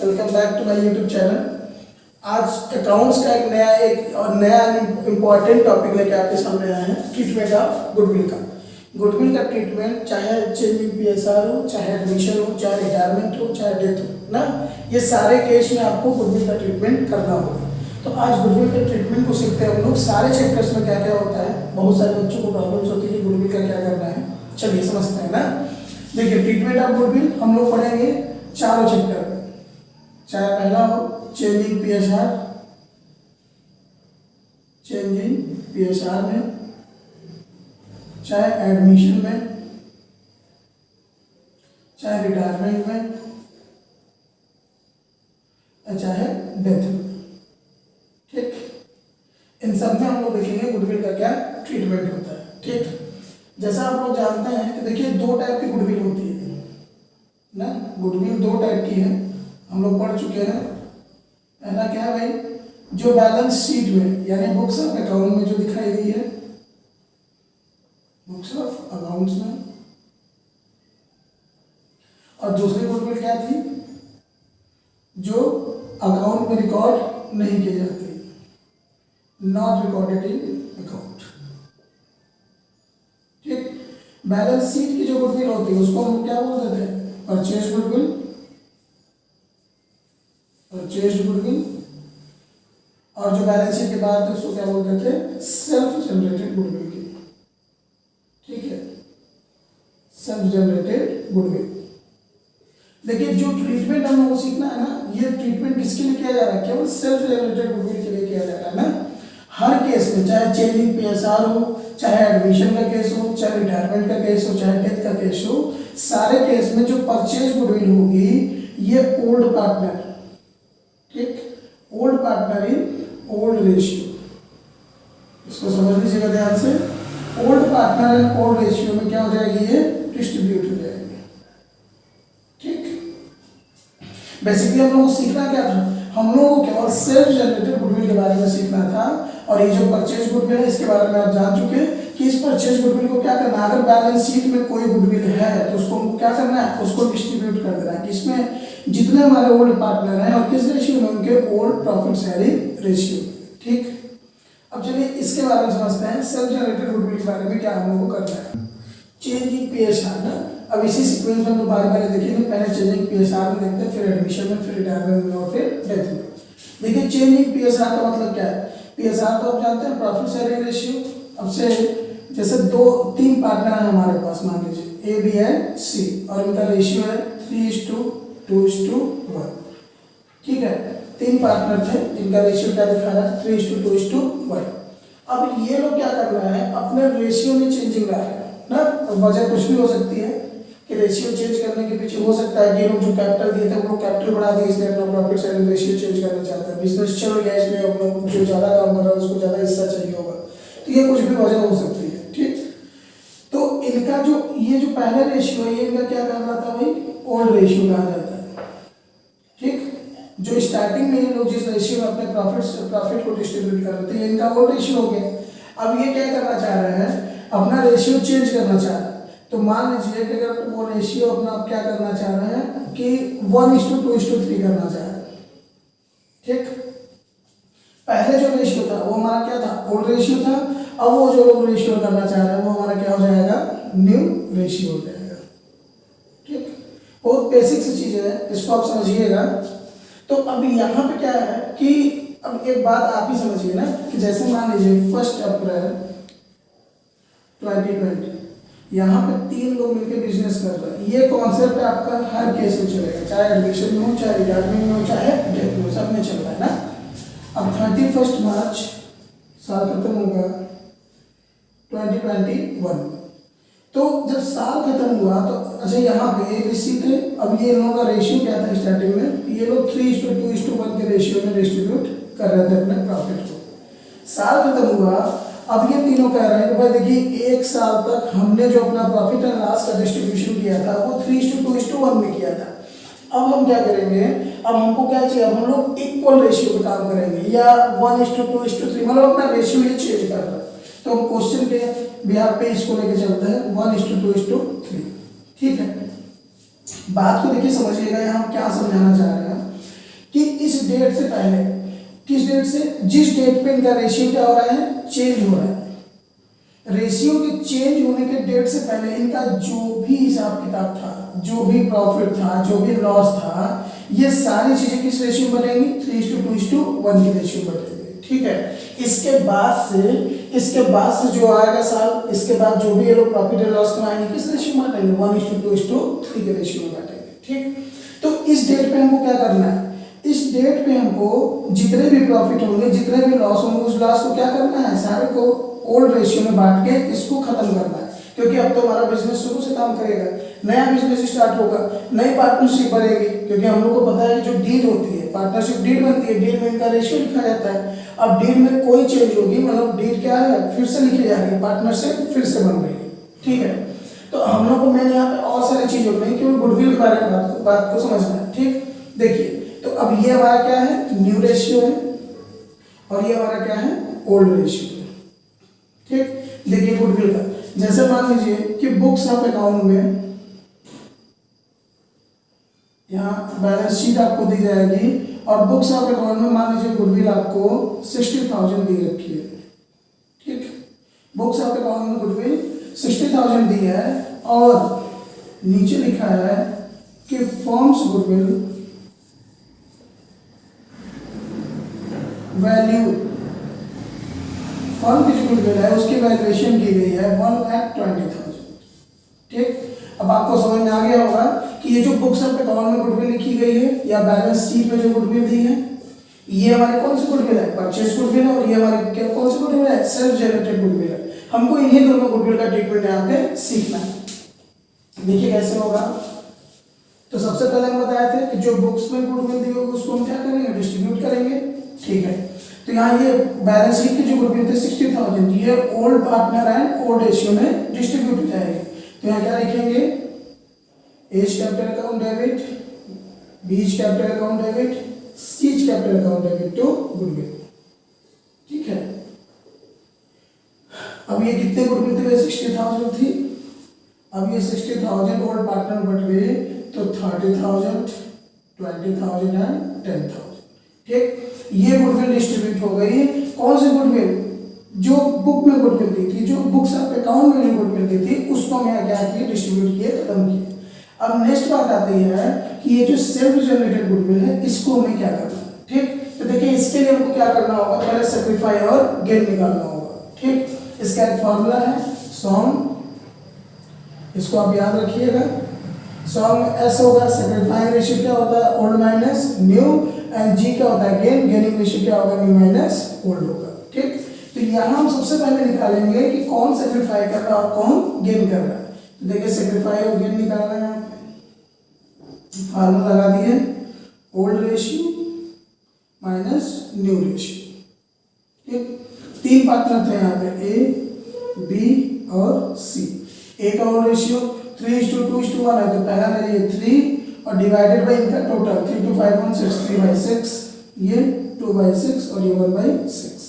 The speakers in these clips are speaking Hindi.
Welcome back to my YouTube channel. आज अकाउंट्स का एक नया इम्पॉर्टेंट टॉपिक लेके आपके सामने आए हैं, ट्रीटमेंट ऑफ गुडविल का। गुडविल का ट्रीटमेंट चाहे चेंज इन पीएसआर हो, चाहे एडमिशन हो, चाहे रिटायरमेंट हो, चाहे डेथ हो ना, ये सारे केस में आपको गुडविल का ट्रीटमेंट करना होगा। तो आज गुडविल के ट्रीटमेंट को सीखते हैं हम लोग। सारे चैप्टर्स में क्या क्या होता है, बहुत सारे बच्चों को प्रॉब्लम्स होती है कि गुडविल का क्या करना है। चलिए समझते हैं ना। देखिए, ट्रीटमेंट ऑफ गुडविल हम लोग पढ़ेंगे चारों चैप्टर में, चाहे पहला हो change in PSR, change in PSR में, चाहे एडमिशन में, चाहे रिटायरमेंट में, चाहे डेथ में। ठीक, इन सब में हम लोग देखेंगे गुडविल का क्या ट्रीटमेंट होता है। ठीक, जैसा आप लोग जानते हैं कि देखिए दो टाइप की गुडविल होती है ना। गुडविल दो टाइप की है, हम लोग पढ़ चुके हैं। पहला क्या है भाई, जो बैलेंस शीट में यानी बुक्स ऑफ अकाउंट में जो दिखाई दी है, बुक्स ऑफ अकाउंट्स में। और दूसरी गुडविल क्या थी, जो अकाउंट में रिकॉर्ड नहीं की जाती, नॉट रिकॉर्डेड इन अकाउंट। ठीक, बैलेंस शीट की जो गुडविल होती है उसको हम क्या बोल देते हैं, परचेज गुडविल, परचेज गुडविल। और जो बैलेंस शीट के बाद उसको क्या बोल देते हैं, सेल्फ जनरेटेड गुडविल की। ठीक है, सेल्फ जनरेटेड गुडविल। देखिए, जो ट्रीटमेंट हम लोगों को सीखना है ना, ये ट्रीटमेंट किसके लिए किया जा रहा है, केवल सेल्फ जनरेटेड गुडविल के लिए किया जा रहा है ना। हर केस में, चाहे चेंज इन पीएसआर हो, चाहे एडमिशन का केस हो, चाहे रिटायरमेंट का केस हो, चाहे डेथ का केस हो, सारे केस में जो परचेज गुडविल होगी ये ओल्ड पार्टनर, ठीक, old partner in old ratio, इसको समझ लीजिएगा ध्यान से। Old partner in old ratio में क्या हो जाएगी, ये डिस्ट्रीब्यूट हो जाएगी। ठीक, बेसिकली हम लोगों को सीखना क्या था, हम लोगों को केवल सेल्फ जनरेटेड गुडविल के बारे में सीखना था। और ये जो परचेज गुडविल है इसके बारे में आप जान चुके हैं कि इस परचेज गुडविल को क्या करना है, अगर बैलेंस शीट में कोई गुडविल है तो उसको हमको क्या करना है, उसको डिस्ट्रीब्यूट कर देना है। इसमें जितने हमारे ओल्ड पार्टनर हैं और किस रेशियो में, उनके ओल्ड प्रॉफिट शेयरिंग रेशियो। ठीक, अब चलिए इसके बारे में समझते हैं, सेल्फ जनरेटेड गुडविल के बारे में क्या हम लोग को करना है। चेंज इन पीएसआर ना, अब इसी सीक्वेंस में हम लोग बार-बार देखेंगे। पहले चेंज इन पीएसआर में देखते हैं, फिर एडमिशन में, फिर रिटायरमेंट में और फिर डेथ में। देखिए, चेंज इन पीएसआर का मतलब क्या है, पीएसआर तो आप जानते हैं, प्रॉफिट शेयरिंग रेशियो। अब से जैसे तीन पार्टनर हैं हमारे पास, मान लीजिए ए, बी एंड सी, और इनका रेशियो है 3:2:1। ठीक है, तीन पार्टनर थे जिनका रेशियो क्या दिखा रहा है, 3:2:1। अब ये लोग क्या कर रहा है, अपने रेशियो में चेंजिंग ला रहे हैं ना। वजह कुछ भी हो सकती है कि रेशियो चेंज करने के पीछे हो सकता है कि ये लोग जो कैपिटल दिए थे वो लोग कैपिटल बढ़ा दिए, इसलिए अपना प्रॉफिट शेयरिंग रेशियो चेंज करना चाहते हैं। बिजनेस चल गया, इसलिए अब लोग जो ज़्यादा काम कर रहा है उसको ज़्यादा हिस्सा चाहिए होगा। तो ये कुछ भी वजह हो सकती है। ठीक, तो इनका जो ये जो पहला रेशियो है, ये इनका क्या कहना था भाई, ओल्ड रेशियो कहा जाता है। ठीक, जो स्टार्टिंग में ये लोग जिस रेशियो में अपने प्रॉफिट को डिस्ट्रीब्यूट कर रहे थे, इनका ओल्ड रेशियो हो गया। अब ये क्या करना चाह रहे हैं, अपना रेशियो चेंज करना चाह रहे हैं। तो मान लीजिए कि अगर वो रेशियो अपना आप क्या करना चाह रहे हैं कि 1:2:3 करना चाह रहे हैं। ठीक, पहले जो रेशियो था वो हमारा क्या था, ओल्ड रेशियो था। अब वो जो लोग रेशियो करना चाह रहे हैं वो हमारा क्या हो जाएगा, न्यू रेशियो हो जाएगा। ठीक, बहुत बेसिक सी चीज़ है, इसको आप समझिएगा। तो अब यहाँ पे क्या है कि अब एक बात आप ही समझिए ना, कि जैसे मान लीजिए 1 अप्रैल 2020 यहाँ पे तीन लोग मिलकर बिजनेस कर रहे हैं। ये कॉन्सेप्ट आपका हर केस में चलेगा, चाहे एडमिशन में हो, चाहे रिटायरमेंट में हो, चाहे डेथ में हो, सब में चल रहा है ना। अब 31 मार्च साल खत्म होगा 2021। तो जब साल खत्म हुआ तो अच्छा यहाँ पे एक इसी थे। अब ये लोगों का रेशियो क्या था स्टार्टिंग में, ये लोग 3:2:1 के रेशियो में डिस्ट्रीब्यूट कर रहे थे अपने प्रॉफिट को। साल खत्म हुआ, अब ये तीनों कह रहे हैं कि भाई देखिए, एक साल तक हमने जो अपना प्रॉफिट एंड लॉस का डिस्ट्रीब्यूशन किया था वो 3:2:1 में किया था। अब हम क्या करेंगे, अब हमको क्या चाहिए, अब हम लोग इक्वल रेशियो पे काम करेंगे, या 1:2:3, मतलब अपना रेशियो ये चेंज कर रहा है। तो हम क्वेश्चन के बिहार पे इसको लेके चलते हैं 1:2:3। ठीक है, बात को देखिए समझिएगा, यहाँ हम क्या समझाना चाह रहे हैं कि इस डेट से पहले, किस डेट से, जिस डेट पे इनका रेशियो क्या हो रहा है, चेंज हो रहा है, रेशियो के चेंज होने के डेट से पहले इनका जो भी हिसाब किताब था, जो भी प्रॉफिट था, जो भी लॉस था, ये सारी चीजें किस रेशियो में बनेंगी, 3:2:1 की रेशियो में बनेंगे। ठीक है, इसके बाद से जो आएगा साल, इसके बाद जो भी ये लोग प्रॉफिट और लॉस कमाएंगे किस रेशियो में बांटेंगे, 1:2:3 के रेशियो में बांटेंगे। ठीक, तो इस डेट पे हमको क्या करना है, इस डेट पे हमको जितने भी प्रॉफिट होंगे, जितने भी लॉस होंगे, उस लॉस को क्या करना है, सारे को ओल्ड रेशियो में बांट के इसको खत्म करना है, क्योंकि अब तो हमारा बिजनेस शुरू से काम करेगा, नया बिजनेस स्टार्ट होगा, नई पार्टनरशिप बनेगी, क्योंकि हम लोग को पता है कि जो डील होती है, पार्टनरशिप डील बनती है, डील में इनका रेशियो लिखा जाता है। अब डील में कोई चेंज होगी, मतलब डील क्या है, फिर से लिखी जा रही है, पार्टनरशिप फिर से बन रही है। ठीक है, तो हम लोग को मैंने यहाँ पे और सारी चीजों में केवल गुडविल के बारे में बात को समझना है। ठीक, देखिए, तो अब ये हमारा क्या है, न्यू रेशियो है, और ये हमारा क्या है, ओल्ड रेशियो है। ठीक, देखिए गुडविल का, जैसे मान लीजिए कि बुक्स ऑफ अकाउंट में यहाँ बैलेंस शीट आपको दी जाएगी, और बुक्स ऑफ अकाउंट में मान लीजिए गुडविल आपको 60,000 दी रखी है। ठीक, बुक्स ऑफ अकाउंट में गुडविल 60,000 दी है, और नीचे लिखा है कि फर्म्स गुडविल वैल्यू, फर्म की जो गुडविल है उसकी वैल्यूएशन की गई है 1,20,000। ठीक, अब आपको समझ में आ गया होगा कि ये जो बुक्स ऑफ अकाउंट में गुडविल लिखी गई है, या बैलेंस शीट में जो गुडविल दी है, ये हमारे कौन सी गुडविल है, परचेज गुडविल है, और ये हमारे कौन सी गुडविल है, सेल्फ जनरेटेड गुडविल है। हमको इन्हीं दोनों गुडविल का ट्रीटमेंट यहाँ पे सीखना है। देखिए कैसे होगा, तो सबसे पहले हम बताए थे कि जो बुक्स में गुडविल दी होगी उसको हम क्या करेंगे, डिस्ट्रीब्यूट करेंगे। ठीक है, तो यहाँ ये बैलेंस शीट की जो गुडविल थी 60,000, ये old partner and old ratio में डिस्ट्रीब्यूट हो जाएगी। तो यहाँ क्या लिखेंगे, A's capital account debit, B's capital account debit, C's capital account debit to goodwill. ठीक है, अब ये कितने गुडविल थे, 60,000 थी, अब ये 60,000 ओल्ड पार्टनर बट गए तो 30,000, 20,000 एंड 10,000। ठीक, ये गुडविल डिस्ट्रीब्यूट हो गई। कौन सी गुडविल, जो बुक में गुडविल दी थी, जो बुक्स ऑफ अकाउंट में जो गुडविल दी थी, उसको मैं क्या किया, डिस्ट्रीब्यूट किए, खत्म किए। अब नेक्स्ट बात आती है कि ये जो सेल्फ जनरेटेड गुडविल है, इसको हमें क्या करना है। ठीक, तो देखिए इसके लिए हमको क्या करना होगा, पहले सेक्रीफाई और गेन निकालना होगा। ठीक, इसका एक फॉर्मूला है सॉम, इसको आप याद रखिएगा, सॉम एस होगा, सेक्रीफाइंग रेशियो क्या होता है, ओल्ड माइनस न्यू, एंड जी क्या होता है, गेन, गेनिंग रेशियो क्या होगा, न्यू माइनस ओल्ड होगा। ठीक, तो यहाँ हम सबसे पहले निकालेंगे कि कौन सेक्रीफाई कर रहा है और कौन गेन कर रहा है। तो देखिए सेक्रीफाई और गेन निकालना है, फार्मूला लगा दिए, old ratio minus new ratio. ठीक, तीन पार्टनर थे यहाँ पे, ए, बी और सी। ए का ओल्ड रेशियो 3:2:1 है, तो पहला मेरे ये 3 और डिवाइडेड बाई इनका टोटल 3:2:5:1 3/6, ये 2/6 और ये 1/6।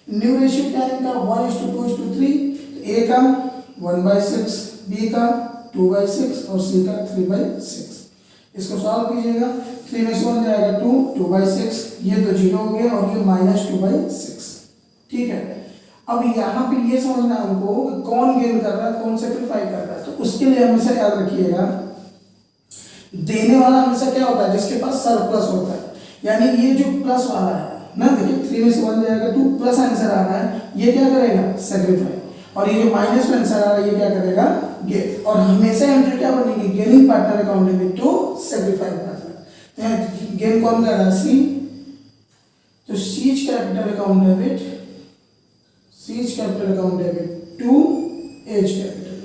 न्यू रेशियो क्या है इनका, 1:2:3, ए का 1/6, बी का 2/6 और सी का 3/6। इसको सॉल्व कीजिएगा, 3 में से 1 जाएगा 2, 2/6, ये तो 0 हो गया, और ये -2/6। ठीक है, अब यहाँ पे ये समझना हमको कौन गेन कर रहा है, कौन सेक्रीफाई कर रहा है। तो उसके लिए हमेशा याद रखिएगा, देने वाला हमेशा क्या होता है, जिसके पास सरप्लस होता है, यानी ये जो प्लस वाला है ना, देखिए 3 में से 1 जाएगा 2, प्लस आंसर आ रहा है, ये क्या करेगा, सेक्रीफाई, और ये जो माइनस में आंसर आ रहा है, ये क्या करेगा, गेन। और हमेशा एंट्री क्या बनेगी, gaining partner account debit to sacrificing partner. तो गेन कौन कर रहा है, सी, तो C's capital account debit, C's capital account debit to A's capital.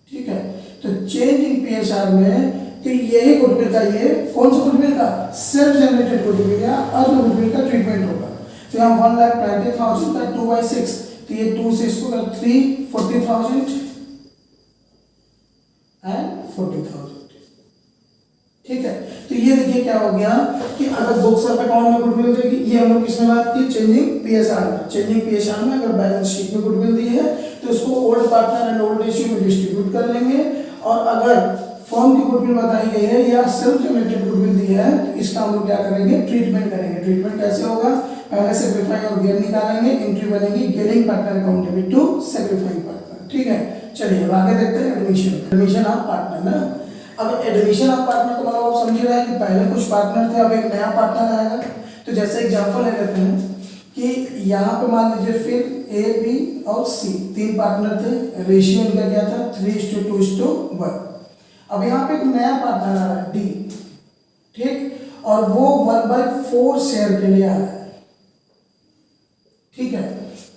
ठीक है, तो चेंज इन पीएसआर में, तो यही गुडविल का, ये कौन सा गुडविल का, सेल्फ जनरेटेड गुडविल या अर्न गुडविल का ट्रीटमेंट होगा। तो हम 1,20,000 का 2/6, तो ये 2 से इसको 3, 40,000 एंड 40,000। ठीक है, तो ये देखिए क्या हो गया कि अगर बुक्स ऑफ अकाउंट में गुडविल देगी, ये हम लोग किसमें बात की, चेंजिंग पीएसआर में। चेंजिंग पीएसआर में अगर बैलेंस शीट में गुडविल दी है तो उसको old partner and old ratio में डिस्ट्रीब्यूट कर लेंगे, और अगर फर्म की गुडविल बताई गई है या सेल्फ जनरेटेड गुडविल दी है, तो इसका हम लोग क्या करेंगे, ट्रीटमेंट करेंगे। ट्रीटमेंट कैसे होगा, पहले सेक्रीफाई और गेन निकालेंगे, एंट्री बनेगी gaining partner account debit to sacrificing partner. ठीक है, चलिए अब आगे देखते हैं एडमिशन। एडमिशन ऑफ पार्टनर ना, अब एडमिशन ऑफ पार्टनर को मतलब आप समझ रहे हैं कि पहले कुछ पार्टनर थे, अब एक नया पार्टनर आएगा। तो जैसे एग्जांपल ले लेते हैं कि यहाँ पे मान लीजिए फिर ए बी और सी तीन पार्टनर थे, रेशियो इनका क्या था 3:2:1। अब यहाँ पे एक नया पार्टनर आ रहा है डी, ठीक, और वो 1/4 शेयर के लिए आ रहा है। ठीक है,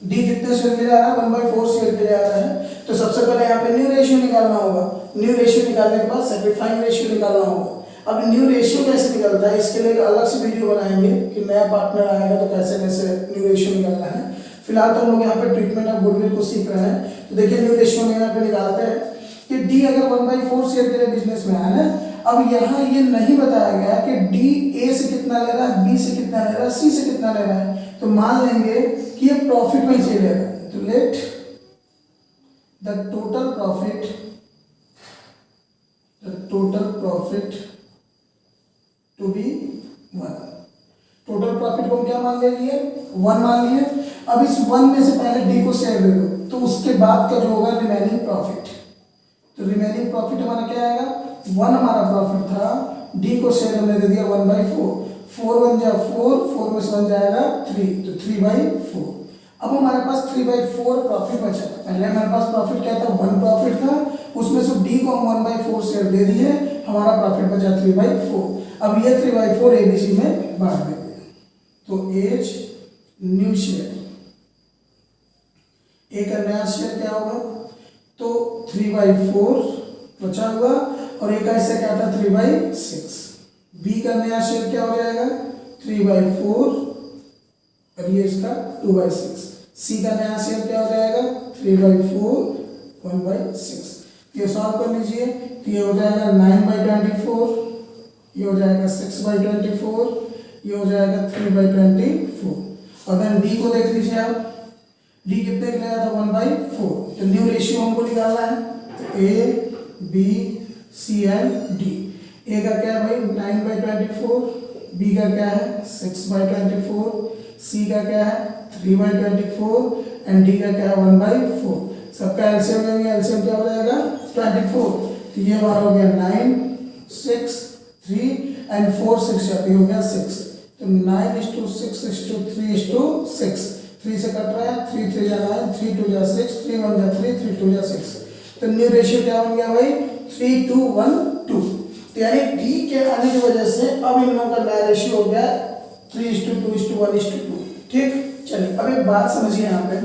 डी कितने शेयर के लिए आ रहा है, 1/4 शेयर के लिए आ रहा है। तो सबसे पहले यहाँ पे न्यू रेशियो निकालना होगा। न्यू रेशियो निकालने के बाद सेक्रीफाइंग रेशियो निकालना होगा। अब न्यू रेशियो कैसे निकलता है, इसके लिए एक अलग से वीडियो बनाएंगे कि नया पार्टनर आएगा तो कैसे कैसे न्यू रेशियो निकालना है। फिलहाल तो हम लोग यहाँ पे ट्रीटमेंट ऑफ गुडविल को सीख रहे हैं। तो देखिए न्यू रेशियो में यहाँ पे निकालते हैं कि डी अगर 1/4 शेयर के लिए बिजनेस में आया ना, अब यहाँ ये नहीं बताया गया कि डी ए से कितना ले रहा है, बी से कितना ले रहा है, सी से कितना ले रहा है। तो मान लेंगे कि ये प्रॉफिट में से ले रहा है, तो let the total profit to be 1। Total profit को हम क्या मान लिए, 1 मान लिए। अब इस 1 में से पहले डी को शेयर दे दो, तो उसके बाद का जो होगा रिमेनिंग प्रॉफिट। तो रिमेनिंग प्रॉफिट हमारा क्या आएगा, 1 हमारा प्रॉफिट था, डी को शेयर हमने दे दिया 1/4, 4 बन जाए 4 में से बन जाएगा 3, तो 3/4। अब हमारे पास 3/4 प्रॉफिट बचा। पहले हमारे पास प्रॉफिट क्या था, 1 प्रॉफिट था, उसमें से डी को हम 1/4 शेयर दे दिए, हमारा प्रॉफिट बचा 3/4। अब ये 3/4 एबीसी में बांट देंगे, तो एज न्यू शेयर, ए का नया शेयर क्या होगा, तो 3/4 बचा हुआ, और एक ऐसा क्या था 3/6। बी का नया शेयर क्या हो जाएगा 3/4, और ये इसका 2/6। सी का नया शेयर क्या हो जाएगा 3/4, 1/6। ये सॉल्व कर लीजिए, तो ये हो जाएगा 9/24, ये हो जाएगा 6/24, ये हो जाएगा 3/24। और देन डी को देख लीजिए आप, डी कितने के लिए आया था 1/4। तो न्यू रेशियो हमको निकालना है, तो A B C and D. A का क्या है भाई 9/24, बी का क्या है 6/24, सी का क्या है 3/24 एंड डी का क्या है 1/4। सबका एलसीएम लेंगे, एलसीएम क्या हो जाएगा 24। तो ये हमारा हो गया 9, 6, 3 एंड 4 6 जाती हो गया 6। तो 9:6:3:6, 3 से कट रहा है, 3 3 जा 9, 3 2 जा 6, 3 1 जा 3, 3 2 जा 6। तो न्यू रेशियो क्या बन गया भाई 3:1:2। तो यानी डी के आने की वजह से अब इन लोगों का नया रेशियो हो गया 3:2:1:2। ठीक, चलिए अब एक बात समझिए यहाँ पे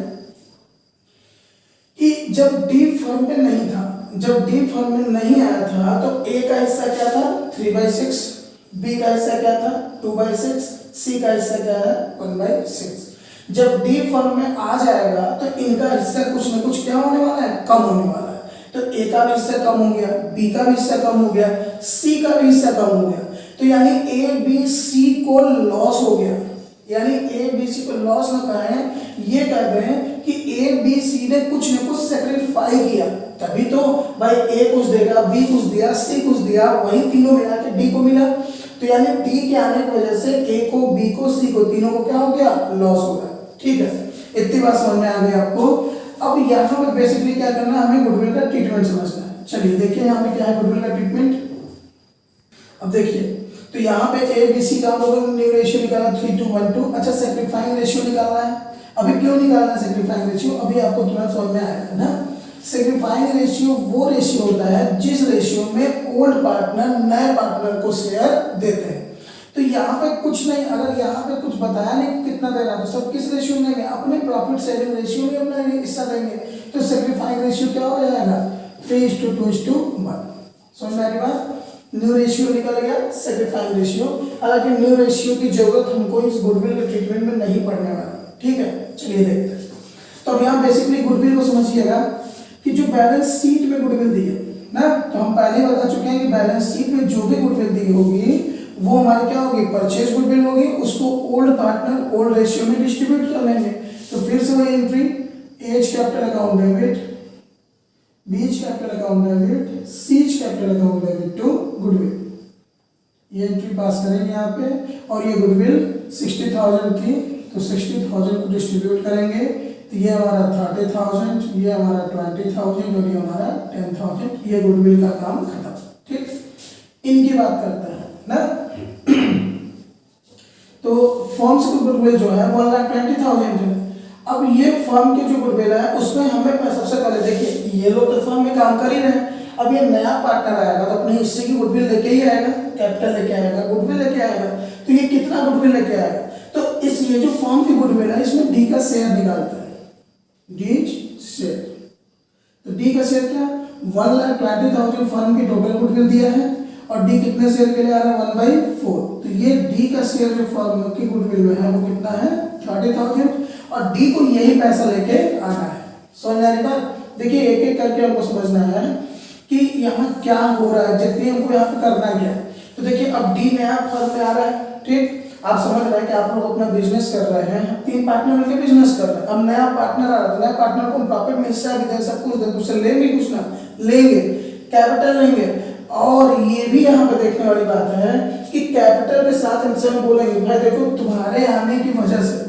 कि जब डी फर्म में नहीं था, जब डी फर्म में नहीं आया था, तो ए का हिस्सा क्या था 3/6, बी का हिस्सा क्या था 2/6, सी का हिस्सा क्या है 1/6। जब डी फर्म में आ जाएगा तो इनका हिस्सा कुछ ना कुछ क्या होने वाला है, कम होने वाला है। तो ए का भी हिस्सा कम हो गया, बी का भी हिस्सा कम हो गया, सी का भी हिस्सा कम हो गया। तो यानी ए बी सी को लॉस हो गया, यानी ए बी सी को लॉस ना कहें, ये कह दें कि ए बी सी ने कुछ न कुछ सेक्रीफाई किया, तभी तो भाई ए कुछ देगा, बी कुछ दिया, सी कुछ दिया, वही तीनों मिला के डी को मिला। तो यानी डी के आने की वजह से ए को, बी को, सी को, तीनों को क्या हो गया लॉस हो गया। ठीक है, इतनी बात समझ में आ गई आपको। अब यहाँ पे बेसिकली क्या करना है, हमें गुडविल का ट्रीटमेंट समझना है। चलिए देखिए यहाँ पे क्या है गुडविल का ट्रीटमेंट। अब देखिए तो यहाँ पे ए बी सी का हम लोगों ने न्यू रेशियो निकाला 3:1:2। अच्छा सेक्रीफाइंग रेशियो निकालना है। अभी क्यों निकालना है सेक्रीफाइंग रेशियो, अभी आपको तुरंत समझ में आएगा ना। सेक्रीफाइंग रेशियो वो रेशियो होता है जिस रेशियो में ओल्ड पार्टनर नए पार्टनर को शेयर देते हैं। तो यहाँ पे कुछ नहीं, अगर यहाँ पे कुछ बताया नहीं कितना दे रहा है, तो सब किस रेशियो में देंगे, अपने प्रॉफिट शेयरिंग रेशियो में अपना हिस्सा देंगे। तो सेक्रीफाइंग रेशियो क्या हो जाएगा 3:2:1। समझ में आ रही बात। न्यू रेशियो निकल गया सेक्रीफाइंग रेशियो। हालांकि न्यू रेशियो की जरूरत हमको इस गुडविल के ट्रीटमेंट में नहीं पड़ने वाली। ठीक है, चलिए देखते हैं। तो अब यहाँ बेसिकली गुडविल को समझिएगा कि जो बैलेंस शीट में गुडविल दी है ना, तो हम पहले ही बता चुके हैं कि बैलेंस शीट में जो भी गुडविल दी होगी वो हमारी क्या होगी परचेज गुडविल होगी। उसको ओल्ड पार्टनर ओल्ड रेशियो में डिस्ट्रीब्यूट कर लेंगे। तो फिर से वही entry A's capital account debit B's capital account debit C's capital account debit to goodwill. ये एंट्री पास करेंगे यहाँ पे, और ये गुडविल 60,000 थी तो 60,000 को डिस्ट्रीब्यूट करेंगे, तो ये हमारा 30,000, ये हमारा 20,000 और ये हमारा 10,000। ये गुडविल का काम खत्म। ठीक, इनकी बात करते हैं ना। तो फर्म से गुडविल जो है 1,20,000 है। अब ये फर्म की जो गुडविल है उसमें हमें सबसे पहले देखिए, ये लोग तो फर्म में काम कर ही रहे हैं। अब ये नया पार्टनर आएगा तो अपने हिस्से की गुडविल लेके ही आएगा, कैपिटल लेके आएगा, गुडविल लेके आएगा। तो ये कितना गुडविल लेके आएगा, तो इस ये जो फर्म की गुडविल है इसमें डी का शेयर निकालता है, डी शेयर। तो डी का शेयर क्या, 1,20,000 फर्म की टोटल गुडविल दिया है, और डी कितने शेयर के लिए आ रहा है, 1/4। तो ये डी का शेयर जो फर्म की गुडविल में है वो कितना है, 30,000, और डी को यही पैसा लेके आना है। समझ आ रही बात। देखिए एक एक करके हमको समझना है कि यहाँ क्या हो रहा है, जितनी हमको यहाँ पे करना क्या है। तो देखिए अब डी नया फर्म में आ रहा है। ठीक, आप समझ रहे हैं कि आप लोग अपना बिजनेस कर रहे हैं, 3 पार्टनर मिलकर बिजनेस कर रहे हैं। अब नया पार्टनर आ रहा है, नया पार्टनर को प्रॉफिट में हिस्सा भी दें, सब कुछ दें, उससे लेंगे कुछ ना लेंगे, कैपिटल लेंगे। और ये भी यहाँ पे देखने वाली बात है कि कैपिटल के साथ इनसे हम बोलेंगे भाई देखो तुम्हारे आने की वजह से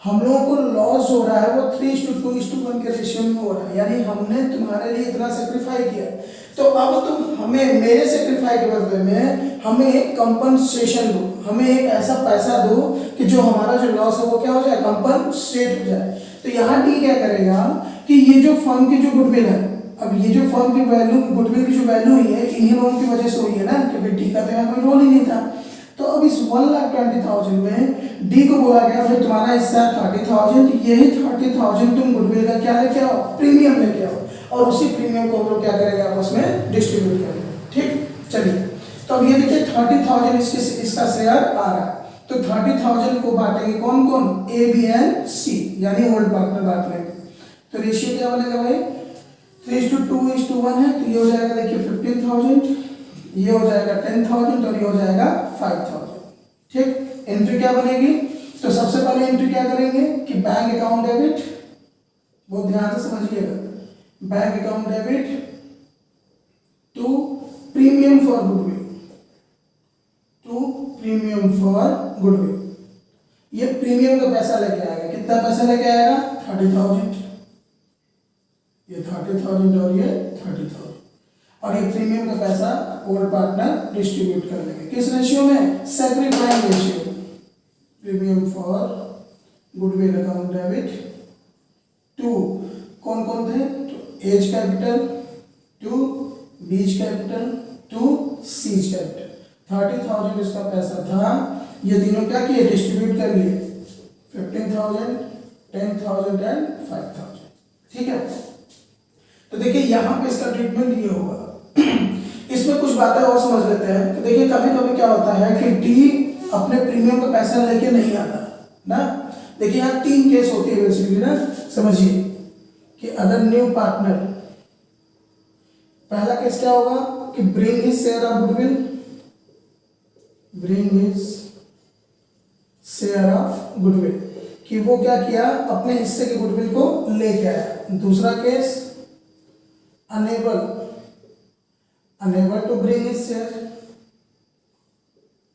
हम लोगों को लॉस हो रहा है, वो 3:2:1 के रेशियो में हो रहा है, यानी हमने तुम्हारे लिए इतना सेक्रीफाई किया, तो अब तुम हमें मेरे सेक्रीफाई के बदले में हमें एक कंपनसेशन दो, हमें एक ऐसा पैसा दो कि जो हमारा जो लॉस है वो क्या हो जाए, कंपनसेट हो जाए। तो यहाँ डी क्या करेगा कि ये जो फर्म की जो गुडविल है, अब ये जो फर्म की वैल्यू, गुडविल की जो वैल्यू हुई है इन्हीं लोगों की वजह से हुई है ना, क्योंकि डी का तो यहाँ कोई रोल ही नहीं था। तो अब इस 1,20,000 में डी को बोला गया भाई तुम्हारा हिस्सा 30,000, यही 30,000 तुम गुडविल का क्या लेके आओ, प्रीमियम लेके आओ, और उसी प्रीमियम को हम लोग क्या करेंगे आपस में डिस्ट्रीब्यूट करेंगे। ठीक, चलिए तो अब ये देखिए 30,000 इसका शेयर आ रहा है, तो 30,000 को बांटेंगे कौन कौन, ए बी एंड सी, यानी ओल्ड पार्टनर बांट लेंगे। तो रेशियो क्या बनेगा भाई, 3:2:1 है, तो ये हो जाएगा देखिए 15,000, ये हो जाएगा 10,000 और ये हो जाएगा 5,000। ठीक, एंट्री क्या बनेगी, तो सबसे पहले एंट्री क्या करेंगे कि बैंक अकाउंट डेबिट, बहुत ध्यान से समझिएगा, bank account debit to premium for goodwill, to premium for goodwill. ये प्रीमियम का पैसा लेके आएगा, कितना पैसा लेके आएगा, 30,000, ये 30,000 और ये 30,000, और ये प्रीमियम का पैसा ओल्ड पार्टनर डिस्ट्रीब्यूट कर लेंगे, किस रेशियो में, sacrificing ratio, premium for goodwill account debit to कौन कौन थे, तो A's capital to B's capital to C's capital. 30,000 इसका पैसा था, ये तीनों क्या किए, डिस्ट्रीब्यूट कर लिए, 15,000, 10,000 एंड 5,000। ठीक है, तो देखिए यहाँ पे इसका ट्रीटमेंट ये होगा। इसमें कुछ बातें और समझ लेते हैं। तो देखिए कभी कभी क्या होता है कि डी अपने प्रीमियम का पैसा लेके नहीं आता ना। देखिए यहाँ 3 केस होती है बेसिकली ना, समझिए कि अगर न्यू पार्टनर, पहला केस क्या होगा कि bring his share of goodwill, bring his share of goodwill, कि वो क्या किया, अपने हिस्से के गुडविल को लेके आया। दूसरा case unable to bring his share,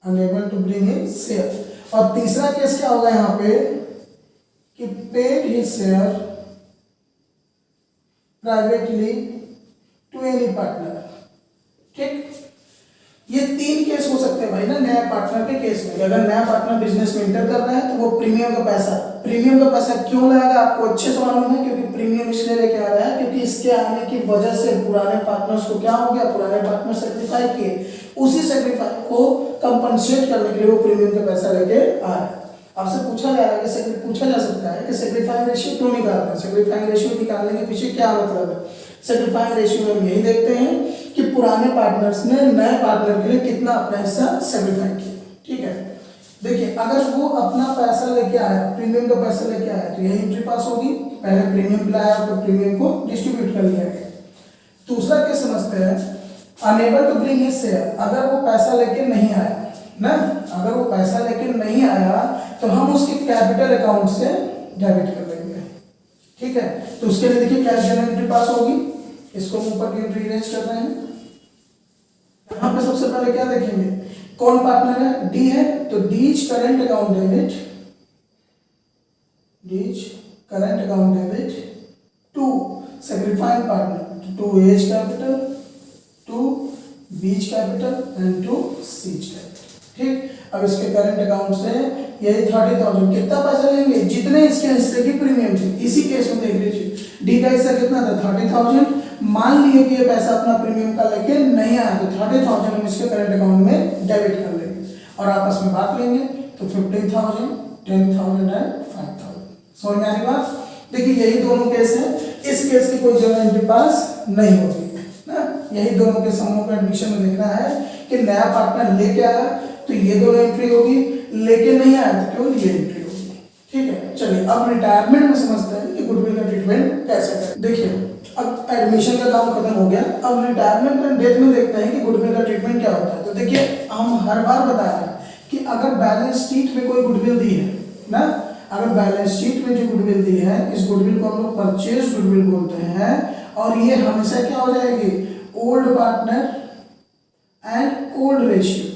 unable to bring his share। और तीसरा केस क्या होगा यहाँ पे कि paid his share privately to any partner। ठीक, ये 3 केस हो सकते हैं भाई ना नया पार्टनर के केस में। अगर नया पार्टनर बिजनेस में इंटर कर रहा है तो वो प्रीमियम का पैसा क्यों लाएगा, आपको अच्छे से मालूम है, क्योंकि प्रीमियम इसलिए लेके आ रहा है क्योंकि इसके आने की वजह से पुराने पार्टनर्स को क्या हो गया, पुराने पार्टनर सेक्रीफाई किए, उसी सेक्रीफाई को कंपनसेट करने के लिए वो प्रीमियम का पैसा लेके आ रहा है। आपसे पूछा जा रहा है कि पूछा जा सकता है कि सेक्रीफाइंग रेशियो क्यों निकालते हैं, सेक्रीफाइंग रेशियो निकालने के पीछे क्या मतलब है। सेक्रीफाइंग रेशियो में हम यही देखते हैं कि पुराने पार्टनर्स ने नए पार्टनर के लिए कितना अपना हिस्सा सेक्रीफाई किया। ठीक है, देखिए अगर वो अपना पैसा लेके आया, प्रीमियम का पैसा लेके आया, तो यही एंट्री पास होगी, पहले प्रीमियम लाया तो प्रीमियम को डिस्ट्रीब्यूट कर लिया गया। दूसरा क्या समझते हैं, unable to bring his share, अगर वो पैसा लेके नहीं आया ना, अगर वो पैसा लेके नहीं आया तो हम उसके कैपिटल अकाउंट से डेबिट कर लेंगे। ठीक है, तो उसके लिए देखिए क्या एंट्री पास होगी, इसको हम ऊपर की एंट्री इरेज कर रहे हैं। यहाँ पे सबसे पहले क्या देखेंगे, कौन पार्टनर है, डी है, तो D's current account debit, D's current account debit to sacrificed partner, to A's capital, to B's capital and to C's capital. ठीक, अब इसके करंट अकाउंट से यही 30,000 कितना पैसा लेंगे, जितने इसके हिस्से की प्रीमियम थी। इसी केस में देख लीजिए डी का हिस्सा कितना था 30,000, मान लिए कि ये पैसा अपना प्रीमियम का लेके नहीं आया तो 30,000 हम इसके करंट अकाउंट में डेबिट कर लेंगे और आपस में बांट लेंगे, तो 15,000, 10,000 एंड 5,000। समझ में आ रही बात। देखिए यही दोनों केस है, इस केस की कोई जगह इनके पास नहीं होती है ना। यही दोनों के समूह का एडमिशन में देखना है कि नया पार्टनर लेके आया तो ये दोनों एंट्री होगी, लेके नहीं आया तो केवल ये एंट्री होगी। ठीक है, चलिए अब रिटायरमेंट में समझते हैं कि गुडविल का ट्रीटमेंट कैसे करें। देखिए अब एडमिशन का काम खत्म हो गया, अब रिटायरमेंट एंड डेथ में देखते हैं कि गुडविल का ट्रीटमेंट क्या होता है। तो देखिए हम हर बार बता रहे हैं कि अगर बैलेंस शीट में कोई गुडविल दी है ना, अगर बैलेंस शीट में जो गुडविल दी है, इस गुडविल को हम लोग परचेज गुडविल बोलते हैं और ये हमेशा क्या हो जाएगी, old partner and old ratio.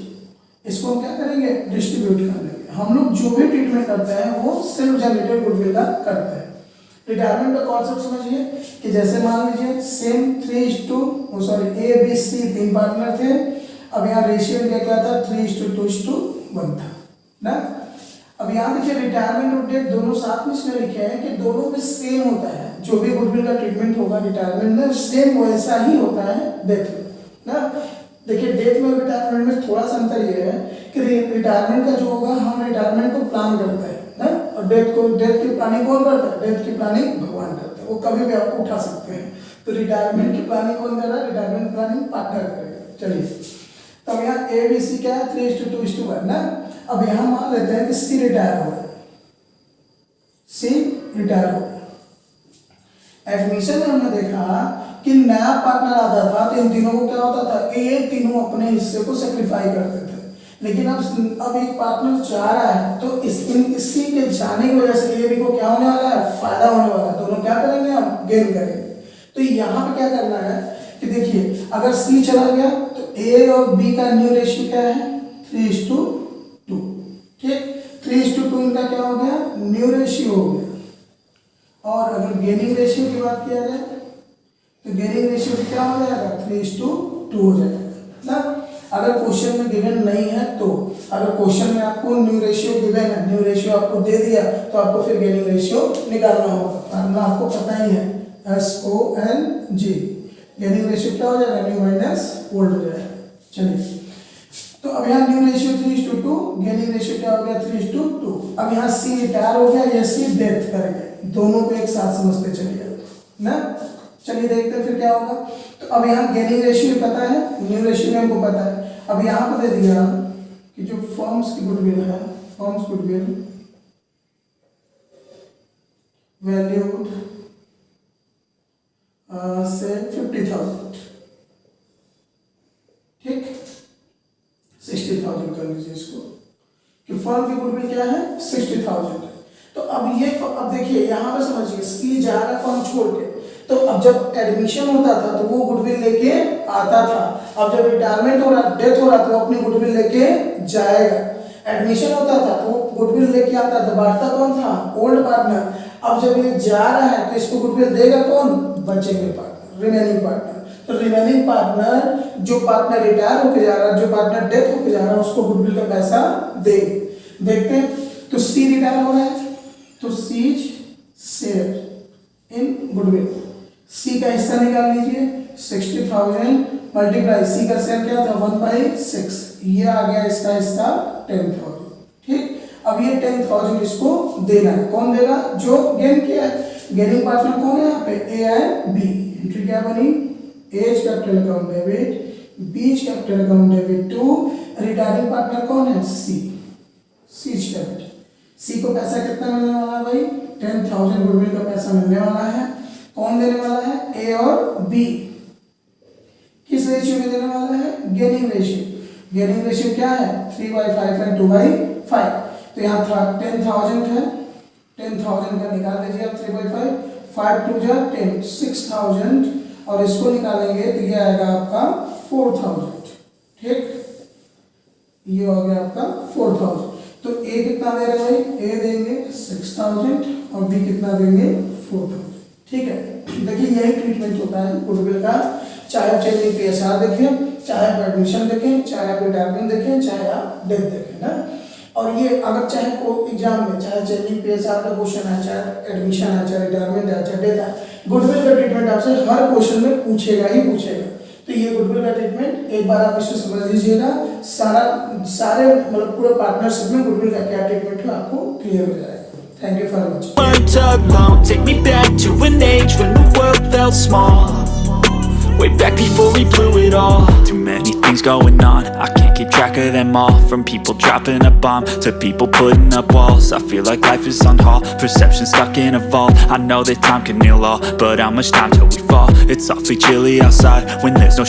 इसको हम क्या करेंगे, डिस्ट्रीब्यूट कर लेंगे। हम लोग जो भी ट्रीटमेंट करते हैं वो सेल्फ जनरेटेड गुडविल का करते हैं। रिटायरमेंट का कॉन्सेप्ट समझिए कि जैसे मान लीजिए same A B C 3 partner थे, अब यहाँ रेशियो क्या था 3:2:1 था ना। अब यहाँ देखिए रिटायरमेंट और डेथ दोनों साथ में इसमें लिखे हैं कि दोनों में सेम होता है, जो भी गुडविल का ट्रीटमेंट होगा रिटायरमेंट में सेम वैसा ही होता है डेथ में ना। देखिए डेथ में और रिटायरमेंट में थोड़ा सा अंतर ये है कि रिटायरमेंट का जो होगा हम रिटायरमेंट को प्लान करते हैं ना, और डेथ की प्लानिंग कौन करता है, डेथ की प्लानिंग भगवान करते हैं, वो कभी भी आपको उठा सकते हैं। तो रिटायरमेंट की प्लानिंग कौन कर रहा है, रिटायरमेंट प्लानिंग पार्टनर करेगा। चलिए तब यहाँ ए बी सी क्या है 3:2:1 ना। अब यहाँ मान लेते हैं कि सी रिटायर हो गया, सी रिटायर हो गया। एडमिशन में हमने देखा कि नया पार्टनर आता था तो इन तीनों को क्या होता था, ये तीनों अपने हिस्से को सेक्रीफाई करते थे। लेकिन अब एक पार्टनर जा रहा है तो इसी के जाने की वजह से ए बी को क्या होने वाला है, फायदा होने वाला है। दोनों क्या करेंगे, हम गेन करेंगे। तो यहाँ पे क्या करना है कि देखिए अगर सी चला गया तो ए और बी का न्यू रेशियो क्या है 3:2। ठीक, 3:2 इनका क्या हो गया, न्यू रेशियो हो गया। और अगर गेनिंग रेशियो की बात किया जाए तो गेनिंग रेशियो क्या हो जाएगा 3:2 हो जाएगा ना। अगर क्वेश्चन में गिवन नहीं है तो अगर क्वेश्चन में आपको न्यू रेशियो गिवन है, न्यू रेशियो आपको दे दिया तो आपको फिर गेनिंग रेशियो निकालना होगा। फार्मूला आपको पता ही है SONG। गेनिंग रेशियो क्या हो जाएगा, न्यू माइनस ओल्ड हो जाएगा। चलिए तो अब यहाँ न्यू रेशियो 3:2, गेनिंग रेशियो क्या हो गया 3:2। अब यहाँ सी रिटायर हो गया, या सी डेथ कर गए, दोनों को एक साथ समझते चलिए ना। चलिए देखते हैं फिर क्या होगा। तो अब यहाँ गेनिंग रेशियो पता है, न्यू रेशियो हमको पता है। अब यहाँ पर दे दिया कि जो फर्म्स की गुडविल है, फर्म्स गुडविल वैल्यूड से 50,000, ठीक 60,000 कर लीजिए इसको, कि फर्म की गुडविल क्या है 60,000 है। तो अब देखिए यहाँ पे समझिए सी जा रहा है फर्म छोड़ के, तो अब जब एडमिशन होता था तो वो गुडविल लेके आता था, अब जब रिटायरमेंट हो रहा, डेथ हो रहा तो अपनी गुडविल लेके जाएगा। एडमिशन होता था तो वो गुडविल लेके आता था, बांटता कौन था, ओल्ड पार्टनर। अब जब ये जा रहा है तो इसको गुडविल देगा कौन, बचेंगे पार्टनर, रिमेनिंग पार्टनर। तो रिमेनिंग पार्टनर, जो पार्टनर रिटायर होके जा रहा है, जो पार्टनर डेथ होके जा रहा है, उसको गुडविल का पैसा देंगे। देखते हैं तो सी रिटायर हो रहा है तो सीज शेयर इन गुडविल, सी का हिस्सा निकाल लीजिए 60,000 मल्टीप्लाई सी का शेयर क्या था 1/6, ये आ गया इसका हिस्सा 10,000। ठीक, अब ये 10,000 इसको देना है, कौन देगा, जो गेन किया है। गेनिंग पार्टनर कौन है यहाँ पे, ए एंड बी। एंट्री क्या बनी, A's capital account debit, B's capital account debit to retiring partner कौन है, सी, सीज कैपिटल। सी को पैसा कितना मिलने वाला है भाई 10,000 गुडविल का पैसा मिलने वाला है। कौन देने वाला है, ए और बी। किस रेशियो में देने वाला है, गेनिंग रेशियो। गेनिंग रेशियो क्या है 3/5 एंड 2/5। तो यहाँ था 10,000 है, 10,000 का निकाल लीजिए आप 3/5, 5 2 जा 10, 6,000 और इसको निकालेंगे तो ये आएगा आपका 4000, ठीक, ये हो गया आपका 4000। तो ए कितना दे रहे हैं भाई, ए देंगे 6000 और बी कितना देंगे 4000, ठीक है। देखिए यही ट्रीटमेंट होता है गुडविल का, चाहे आप चेंजिंग PSR देखें, चाहे आप एडमिशन देखें, चाहे आप रिटायरमेंट देखें, चाहे आप डेथ देखें ना। और ये अगर चाहे को एग्जाम में चाहे चेंजिंग PSR का क्वेश्चन है, चाहे एडमिशन है, चाहे रिटायरमेंट है, चाहे डेथ है, गुडविल का ट्रीटमेंट आपसे हर क्वेश्चन में पूछेगा ही पूछेगा। तो ये गुडविल का ट्रीटमेंट एक बार आप इसको समझ लीजिएगा, सारे मतलब पूरे पार्टनरशिप में गुडविल का क्या ट्रीटमेंट है आपको क्लियर हो जाएगा। Thank you for watching. Words alone take me back to an age when the world felt small, way back before we blew it all. Too many things going on, I can't keep track of them all. From people dropping a bomb to people putting up walls, I feel like life is on hold, perception stuck in a vault. I know that time can heal all, but how much time till we fall? It's awfully chilly outside when there's no